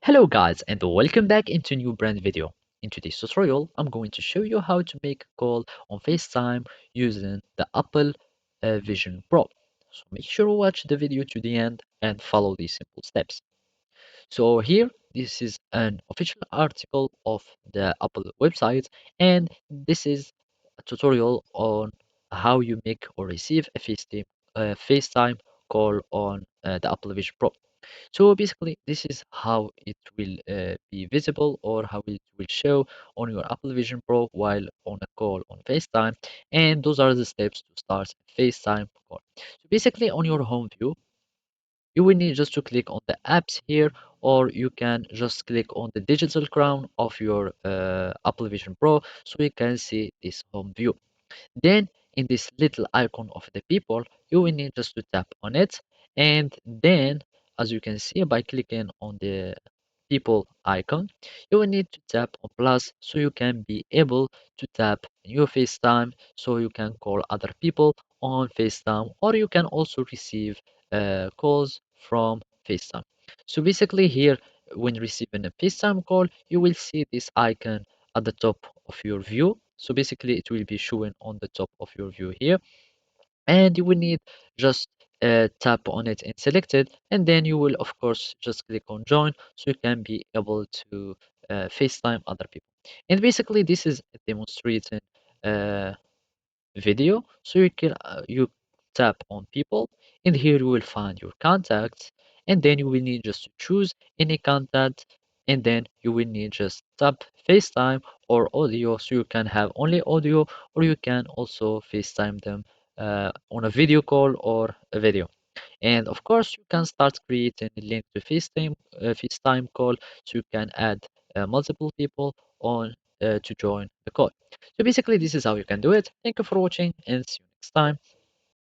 Hello guys and welcome back into a new brand video. In today's tutorial, I'm going to show you how to make a call on FaceTime using the Apple Vision Pro. So make sure to watch the video to the end and follow these simple steps. So here, this is an official article of the Apple website, and this is a tutorial on how you make or receive a FaceTime call on the Apple Vision Pro. So basically, this is how it will be visible or how it will show on your Apple Vision Pro while on a call on FaceTime. And those are the steps to start a FaceTime call. So basically, on your home view, you will need just to click on the apps here, or you can just click on the digital crown of your Apple Vision Pro so you can see this home view. Then in this little icon of the people, you will need just to tap on it. And then, as you can see, by clicking on the people icon, you will need to tap on plus so you can be able to tap your FaceTime so you can call other people on FaceTime, or you can also receive calls from FaceTime. So basically here, when receiving a FaceTime call, you will see this icon at the top of your view. So basically it will be showing on the top of your view here, and you will need just tap on it and select it, and then you will of course just click on join so you can be able to FaceTime other people. And basically this is demonstrating uh, video so you tap on people, and here you will find your contacts, and then you will need just to choose any contact, and then you will need just tap FaceTime or audio so you can have only audio, or you can also FaceTime them on a video call or a video. And of course, you can start creating a link to FaceTime call so you can add multiple people on to join the call. So basically, this is how you can do it. Thank you for watching and see you next time.